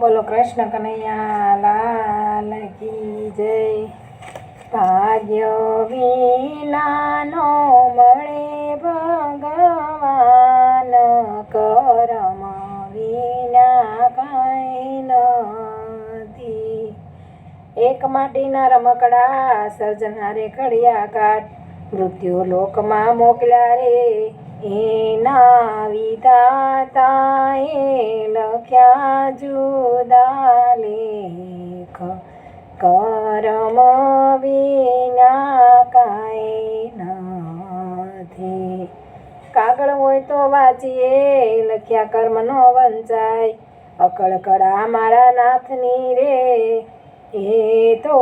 બોલો કૃષ્ણ કનૈયા લાલ કી જય. ભાગ્ય વિનાનો મળે ભગવાન, કરમ વિના કાંઈ નથી. એક માટીના રમકડા સર્જનારે ઘડિયા કાઢ, મૃત્યુ લોકમાં મોકલ્યા રે. એના વિધાતાએ લખ્યા જુદા લેખ, કરમ વિના કાંઈ નથી. કાગળ હોય તો વાંચીએ, લખ્યા કર્મ નો વંચાય. અકળ કળા મારા નાથની રે, એ તો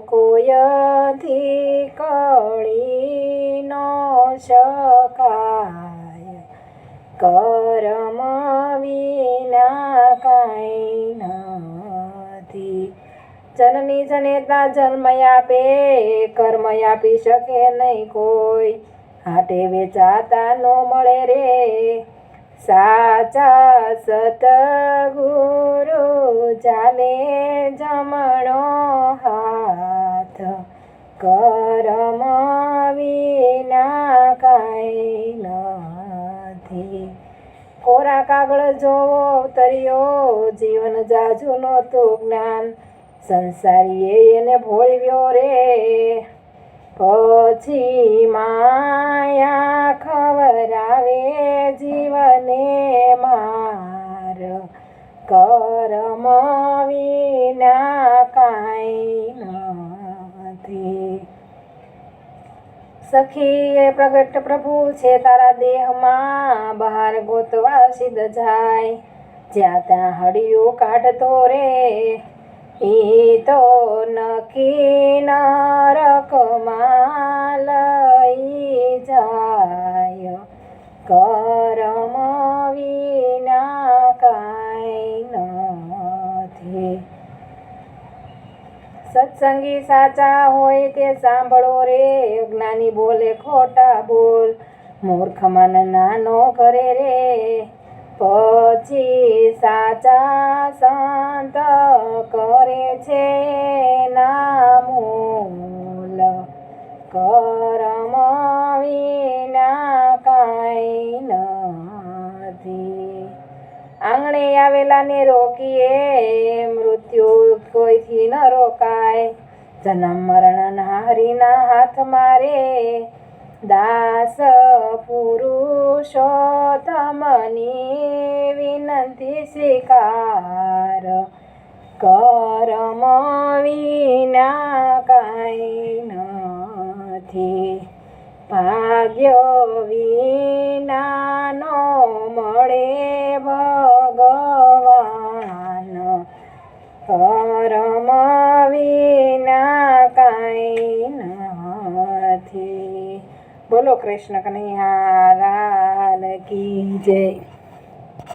કોયથી કળી નો શકાય. કરમ વિના કાંઈ નથી. જનની જનેતા જન્મ આપે, કર્મ આપી શકે નહીં કોઈ. હાટે વેચાતા નો મળે રે, સાચા સતગુરુ ચાલે જમણો હાથ. કરમ વિના કાંઈ નથી. કોરા કાગળ જોવો અવતર્યો, જીવન જાજુ નહોતું જ્ઞાન. સંસારીએ એને ભોળવ્યો રે, પછી માયા ખવરાવે જીવને માર. કરમ વિના કાંઈ નથી. સખીએ પ્રગટ પ્રભુ છે તારા દેહમાં, બહાર ગોતવા સિદ્ધ જાય. જ્યાં ત્યાં હડિયું કાઢતો રે, એ તો નક્કી નરકમાં લઈ જાય. કરમ વિના કાંઈ નથી. સત્સંગી સાચા હોય તે સાંભળો રે, અજ્ઞાની બોલે ખોટા બોલ. મૂર્ખ મન નાનો કરે રે, પછી સાચા સંત કરે છે ના મૂલ. કરમ વિના કાંઈ નથી. આંગણે આવેલાને રોકીએ, મૃત્યુ કોઈથી ન રોકાય. જન્મ મરણ હરિના હાથમાં રે, દાસ પુરુષોત્તમની વિનંતી સ્વીકાર. કરમ વિના કાંઈ નથી. ભાગ્ય વિનાનો મળે ભગવાન, કરમ વિના કાંઈ નથી. બોલો કૃષ્ણ કનૈયા લાલ કી જય.